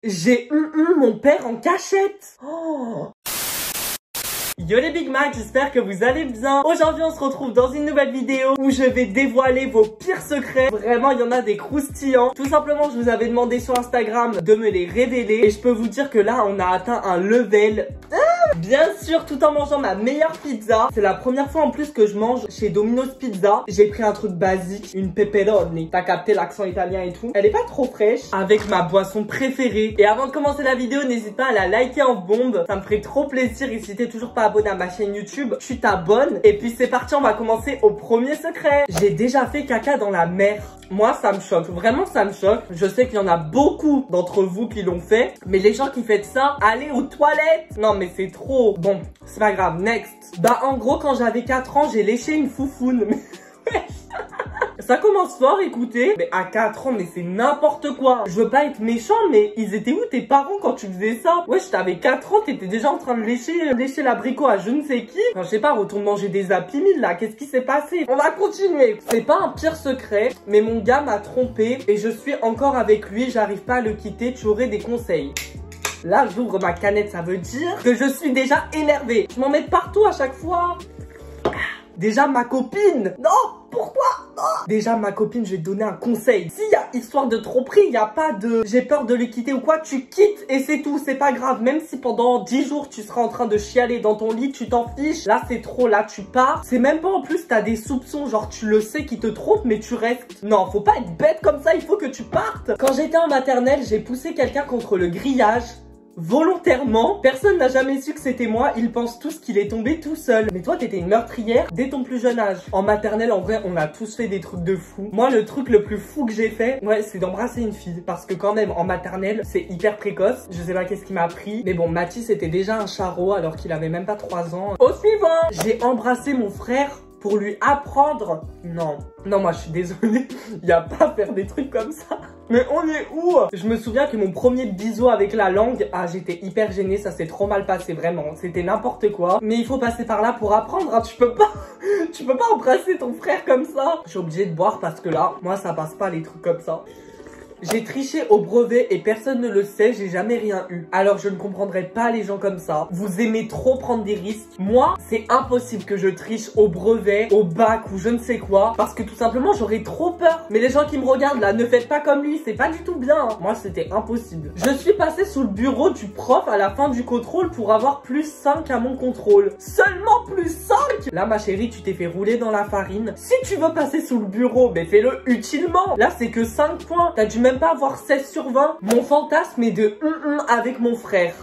J'ai mon père en cachette. Oh. Yo les Big Mac, j'espère que vous allez bien. Aujourd'hui on se retrouve dans une nouvelle vidéo où je vais dévoiler vos pires secrets. Vraiment il y en a des croustillants. Tout simplement je vous avais demandé sur Instagram de me les révéler. Et je peux vous dire que là on a atteint un level bien sûr, tout en mangeant ma meilleure pizza. C'est la première fois en plus que je mange chez Domino's Pizza. J'ai pris un truc basique, une pepperoni. T'as capté l'accent italien et tout. Elle est pas trop fraîche. Avec ma boisson préférée. Et avant de commencer la vidéo, n'hésite pas à la liker en bombe. Ça me ferait trop plaisir. Et si t'es toujours pas abonné à ma chaîne YouTube, tu t'abonnes. Et puis c'est parti, on va commencer au premier secret. J'ai déjà fait caca dans la mer. Moi, ça me choque. Vraiment, ça me choque. Je sais qu'il y en a beaucoup d'entre vous qui l'ont fait. Mais les gens qui font ça, allez aux toilettes. Non, mais c'est trop. Bon, c'est pas grave. Next. Bah, en gros, quand j'avais 4 ans, j'ai léché une foufoune. Ça commence fort, écoutez. Mais à 4 ans, mais c'est n'importe quoi. Je veux pas être méchant, mais ils étaient où tes parents quand tu faisais ça? Wesh, t'avais 4 ans, t'étais déjà en train de lécher l'abricot à je ne sais qui. Enfin, je sais pas, retourne manger des Happy Meal là. Qu'est-ce qui s'est passé? On va continuer. C'est pas un pire secret, mais mon gars m'a trompé et je suis encore avec lui. J'arrive pas à le quitter. Tu aurais des conseils? Là, j'ouvre ma canette, ça veut dire que je suis déjà énervée. Je m'en mets partout à chaque fois. Déjà, ma copine. Non, pourquoi? Non. Déjà, ma copine, je vais te donner un conseil. S'il y a histoire de tromperie, il n'y a pas de j'ai peur de le quitter ou quoi, tu quittes et c'est tout, c'est pas grave. Même si pendant 10 jours, tu seras en train de chialer dans ton lit, tu t'en fiches. Là, c'est trop, là, tu pars. C'est même pas en plus, t'as des soupçons, genre tu le sais qu'il te trompe, mais tu restes. Non, faut pas être bête comme ça, il faut que tu partes. Quand j'étais en maternelle, j'ai poussé quelqu'un contre le grillage. Volontairement, personne n'a jamais su que c'était moi, ils pensent tous qu'il est tombé tout seul. Mais toi t'étais une meurtrière dès ton plus jeune âge. En maternelle, en vrai, on a tous fait des trucs de fou. Moi, le truc le plus fou que j'ai fait, ouais, c'est d'embrasser une fille. Parce que quand même, en maternelle, c'est hyper précoce. Je sais pas qu'est-ce qui m'a pris. Mais bon, Mathis était déjà un charreau alors qu'il avait même pas 3 ans. Au suivant, j'ai embrassé mon frère pour lui apprendre. Non, moi je suis désolée, y a pas à faire des trucs comme ça. Mais on est où? Je me souviens que mon premier bisou avec la langue, j'étais hyper gênée, ça s'est trop mal passé, vraiment. C'était n'importe quoi. Mais il faut passer par là pour apprendre, hein. Tu peux pas embrasser ton frère comme ça. Je suis obligée de boire parce que là, moi ça passe pas les trucs comme ça. J'ai triché au brevet et personne ne le sait, j'ai jamais rien eu. Alors je ne comprendrai pas les gens comme ça. Vous aimez trop prendre des risques. Moi, c'est impossible que je triche au brevet, au bac ou je ne sais quoi. Parce que tout simplement, j'aurais trop peur. Mais les gens qui me regardent là, ne faites pas comme lui, c'est pas du tout bien. Moi, c'était impossible. Je suis passée sous le bureau du prof à la fin du contrôle pour avoir plus 5 à mon contrôle. Seulement plus 5? Là, ma chérie, tu t'es fait rouler dans la farine. Si tu veux passer sous le bureau, mais fais-le utilement. Là, c'est que 5 points. T'as dû même pas avoir 16 sur 20. Mon fantasme est de avec mon frère.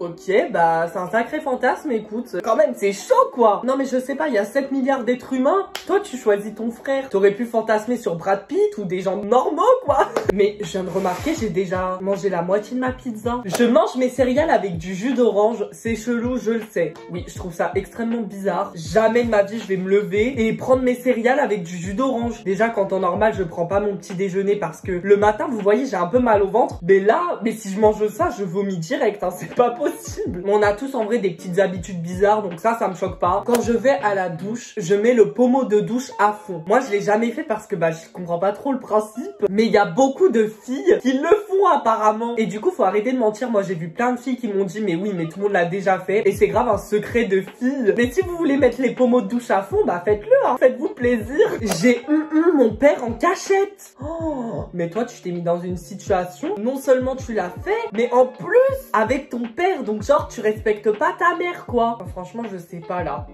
Ok, bah c'est un sacré fantasme, écoute. Quand même, c'est chaud quoi. Non mais je sais pas, il y a 7 milliards d'êtres humains. Toi, tu choisis ton frère. T'aurais pu fantasmer sur Brad Pitt ou des gens normaux quoi. Mais je viens de remarquer, j'ai déjà mangé la moitié de ma pizza. Je mange mes céréales avec du jus d'orange. C'est chelou, je le sais. Oui, je trouve ça extrêmement bizarre. Jamais de ma vie, je vais me lever et prendre mes céréales avec du jus d'orange. Déjà, quand en normal, je prends pas mon petit déjeuner parce que le matin, vous voyez, j'ai un peu mal au ventre. Mais là, si je mange ça, je vomis direct, hein. C'est pas possible. On a tous en vrai des petites habitudes bizarres, donc ça me choque pas. Quand je vais à la douche, je mets le pommeau de douche à fond. Moi je l'ai jamais fait parce que je comprends pas trop le principe, mais il y a beaucoup de filles qui le font apparemment. Et du coup faut arrêter de mentir. Moi j'ai vu plein de filles qui m'ont dit mais oui mais tout le monde l'a déjà fait et c'est grave un secret de fille. Mais si vous voulez mettre les pommeaux de douche à fond, faites-le, hein. Faites-vous plaisir. J'ai mon père en cachette. Oh, mais toi tu t'es mis dans une situation, non seulement tu l'as fait, mais en plus avec ton père. Donc genre tu respectes pas ta mère quoi. Franchement je sais pas là.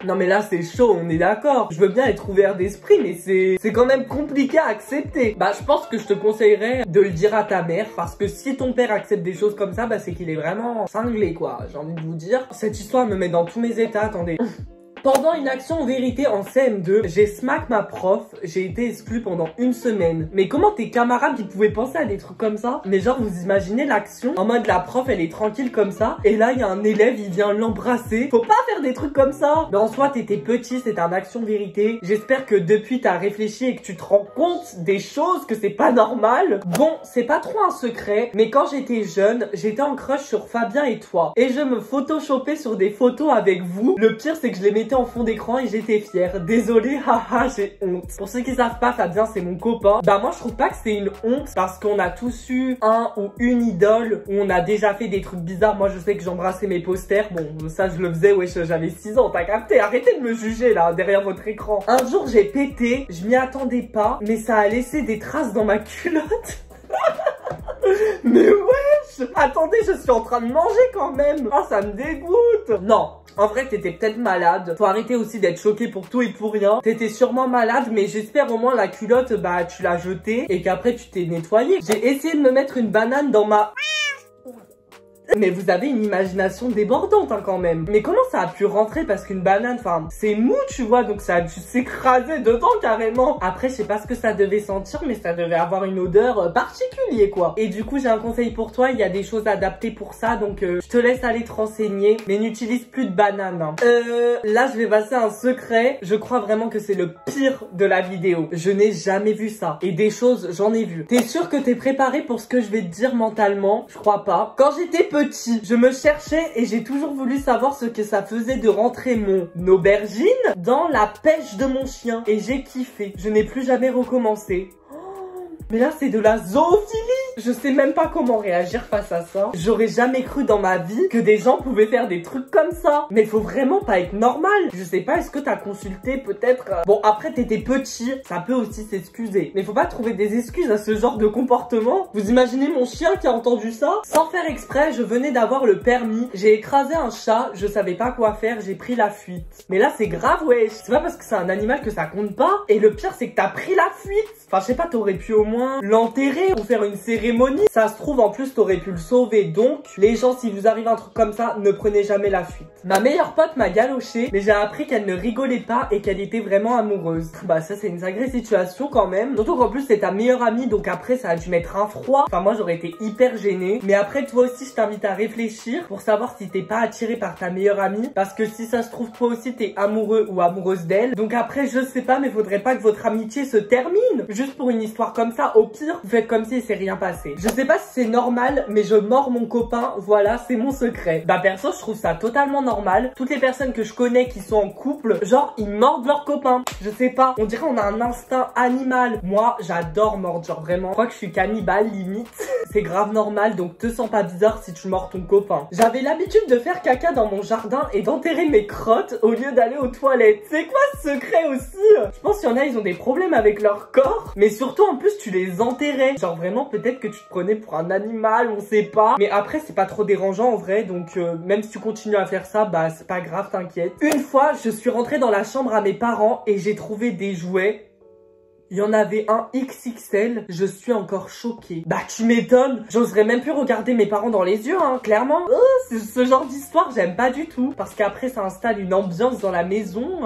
Non mais là c'est chaud, on est d'accord. Je veux bien être ouvert d'esprit mais c'est quand même compliqué à accepter. Je pense que je te conseillerais de le dire à ta mère. Parce que si ton père accepte des choses comme ça, c'est qu'il est vraiment cinglé quoi. J'ai envie de vous dire. Cette histoire me met dans tous mes états, attendez. Pendant une action vérité en CM2, j'ai smack ma prof, j'ai été exclue pendant 1 semaine. Mais comment tes camarades ils pouvaient penser à des trucs comme ça? Mais genre vous imaginez l'action, en mode la prof elle est tranquille comme ça, et là il y a un élève, il vient l'embrasser. Faut pas faire faire des trucs comme ça. Mais en soi, t'étais petit, c'est un action-vérité. J'espère que depuis t'as réfléchi et que tu te rends compte des choses, que c'est pas normal. Bon, c'est pas trop un secret, mais quand j'étais jeune, j'étais en crush sur Fabien et toi. Et je me photoshopais sur des photos avec vous. Le pire, c'est que je les mettais en fond d'écran et j'étais fière. Désolée, haha, j'ai honte. Pour ceux qui savent pas, Fabien, c'est mon copain. Bah moi, je trouve pas que c'est une honte parce qu'on a tous eu un ou une idole où on a déjà fait des trucs bizarres. Moi, je sais que j'embrassais mes posters. Bon, ça, je le faisais, wesh, j'avais 6 ans, t'as capté. Arrêtez de me juger, là, derrière votre écran. Un jour, j'ai pété. Je m'y attendais pas, mais ça a laissé des traces dans ma culotte. Mais wesh! Attendez, je suis en train de manger quand même! Oh, ça me dégoûte! Non, en vrai, t'étais peut-être malade. Faut arrêter aussi d'être choqué pour tout et pour rien. T'étais sûrement malade, mais j'espère au moins la culotte, bah, tu l'as jetée et qu'après tu t'es nettoyé. J'ai essayé de me mettre une banane dans ma... Mais vous avez une imagination débordante hein, quand même. Mais comment ça a pu rentrer? Parce qu'une banane, enfin, c'est mou, tu vois, donc ça a dû s'écraser dedans carrément. Après, je sais pas ce que ça devait sentir, mais ça devait avoir une odeur particulière, quoi. Et du coup, j'ai un conseil pour toi, il y a des choses adaptées pour ça, donc je te laisse aller te renseigner, mais n'utilise plus de banane. Hein. Là, je vais passer un secret. Je crois vraiment que c'est le pire de la vidéo. Je n'ai jamais vu ça. Et des choses, j'en ai vu. T'es sûr que t'es préparé pour ce que je vais te dire mentalement? Je crois pas. Quand j'étais petit, je me cherchais et j'ai toujours voulu savoir ce que ça faisait de rentrer mon aubergine dans la pêche de mon chien. Et j'ai kiffé. Je n'ai plus jamais recommencé. Mais là, c'est de la zoophilie. Je sais même pas comment réagir face à ça. J'aurais jamais cru dans ma vie que des gens pouvaient faire des trucs comme ça. Mais faut vraiment pas être normal. Je sais pas, est-ce que t'as consulté peut-être... Bon, après, t'étais petit, ça peut aussi s'excuser. Mais faut pas trouver des excuses à ce genre de comportement. Vous imaginez mon chien qui a entendu ça? Sans faire exprès, je venais d'avoir le permis. J'ai écrasé un chat, je savais pas quoi faire, j'ai pris la fuite. Mais là, c'est grave, wesh. C'est pas parce que c'est un animal que ça compte pas. Et le pire, c'est que t'as pris la fuite. Enfin, je sais pas, t'aurais pu au moins l'enterrer ou faire une cérémonie. Ça se trouve, en plus, t'aurais pu le sauver. Donc, les gens, si vous arrive un truc comme ça, ne prenez jamais la fuite. Ma meilleure pote m'a galoché, mais j'ai appris qu'elle ne rigolait pas et qu'elle était vraiment amoureuse. Bah, ça, c'est une sacrée situation quand même. Surtout qu'en plus, c'est ta meilleure amie, donc après, ça a dû mettre un froid. Enfin, moi, j'aurais été hyper gênée. Mais après, toi aussi, je t'invite à réfléchir pour savoir si t'es pas attiré par ta meilleure amie. Parce que si ça se trouve, toi aussi, t'es amoureux ou amoureuse d'elle. Donc après, je sais pas, mais faudrait pas que votre amitié se termine. Juste pour une histoire comme ça, au pire, vous faites comme si il s'est rien passé. Je sais pas si c'est normal, mais je mords mon copain, voilà, c'est mon secret. Bah perso, je trouve ça totalement normal. Toutes les personnes que je connais qui sont en couple, genre, ils mordent leur copain. Je sais pas, on dirait on a un instinct animal. Moi, j'adore mordre, genre vraiment. Je crois que je suis cannibale, limite. C'est grave normal, donc te sens pas bizarre si tu mords ton copain. J'avais l'habitude de faire caca dans mon jardin et d'enterrer mes crottes au lieu d'aller aux toilettes. C'est quoi ce secret aussi? Je pense qu'il y en a, ils ont des problèmes avec leur corps, mais surtout en plus tu les enterrais. Genre vraiment peut-être que tu te prenais pour un animal, on sait pas. Mais après c'est pas trop dérangeant en vrai, donc même si tu continues à faire ça, bah c'est pas grave, t'inquiète. Une fois, je suis rentrée dans la chambre à mes parents et j'ai trouvé des jouets. Il y en avait un XXL, je suis encore choquée. Bah tu m'étonnes, j'oserais même plus regarder mes parents dans les yeux, hein, clairement. Ce genre d'histoire, j'aime pas du tout. Parce qu'après ça installe une ambiance dans la maison.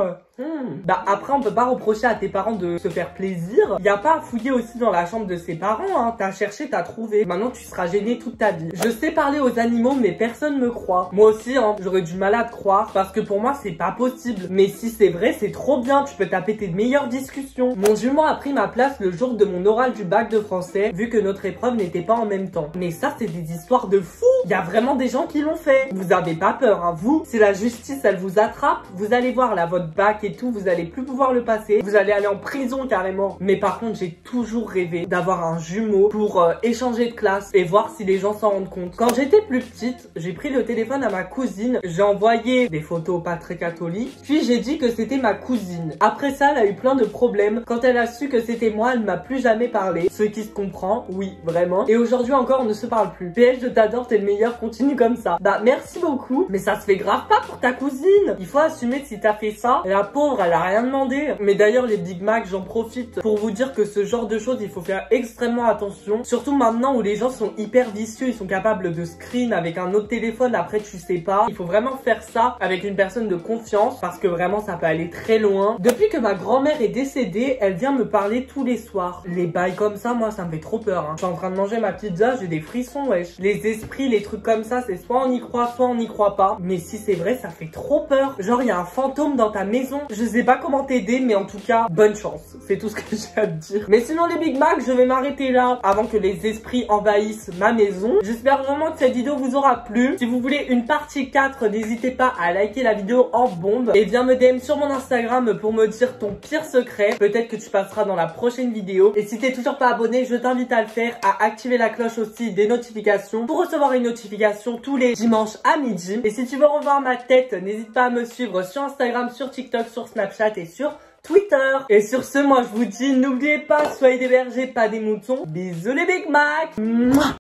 Bah après on peut pas reprocher à tes parents de se faire plaisir. Y a pas à fouiller aussi dans la chambre de ses parents, hein. T'as cherché, t'as trouvé. Maintenant tu seras gêné toute ta vie. Je sais parler aux animaux mais personne me croit. Moi aussi hein, j'aurais du mal à te croire parce que pour moi c'est pas possible. Mais si c'est vrai c'est trop bien, tu peux taper tes meilleures discussions. Mon jument a pris ma place le jour de mon oral du bac de français vu que notre épreuve n'était pas en même temps. Mais ça c'est des histoires de fous. Y a vraiment des gens qui l'ont fait. Vous avez pas peur hein. Vous, si la justice elle vous attrape, vous allez voir là votre bac et tout, vous allez plus pouvoir le passer, vous allez aller en prison carrément. Mais par contre j'ai toujours rêvé d'avoir un jumeau pour échanger de classe et voir si les gens s'en rendent compte. Quand j'étais plus petite, j'ai pris le téléphone à ma cousine, j'ai envoyé des photos pas très catholiques, puis j'ai dit que c'était ma cousine. Après ça elle a eu plein de problèmes. Quand elle a su que c'était moi, elle m'a plus jamais parlé. Ce qui se comprend, oui vraiment. Et aujourd'hui encore on ne se parle plus. PS, je t'adore, t'es le meilleur, continue comme ça. Bah merci beaucoup, mais ça se fait grave pas pour ta cousine. Il faut assumer que si t'as fait ça, la pauvre elle a rien demandé. Mais d'ailleurs les Big Mac, j'en profite pour vous dire que ce genre de choses il faut faire extrêmement attention. Surtout maintenant où les gens sont hyper vicieux, ils sont capables de screen avec un autre téléphone, après tu sais pas. Il faut vraiment faire ça avec une personne de confiance parce que vraiment ça peut aller très loin. Depuis que ma grand-mère est décédée, elle vient me parler tous les soirs. Les bails comme ça, moi, ça me fait trop peur. Hein. Je suis en train de manger ma pizza, j'ai des frissons, wesh. Les esprits, les trucs comme ça, c'est soit on y croit, soit on n'y croit pas. Mais si c'est vrai, ça fait trop peur. Genre, il y a un fantôme dans ta maison. Je sais pas comment t'aider, mais en tout cas, bonne chance. C'est tout ce que j'ai à te dire. Mais sinon, les Big Mac, je vais m'arrêter là avant que les esprits envahissent ma maison. J'espère vraiment que cette vidéo vous aura plu. Si vous voulez une partie 4, n'hésitez pas à liker la vidéo en bombe. Et viens me DM sur mon Instagram pour me dire ton pire secret. Peut-être que tu passeras dans la prochaine vidéo. Et si t'es toujours pas abonné, je t'invite à le faire, à activer la cloche aussi des notifications pour recevoir une notification tous les dimanches à midi. Et si tu veux revoir ma tête, n'hésite pas à me suivre sur Instagram, sur TikTok, sur Snapchat et sur Twitter. Et sur ce, moi je vous dis, n'oubliez pas, soyez des bergers, pas des moutons. Bisous les Big Mac. Mouah.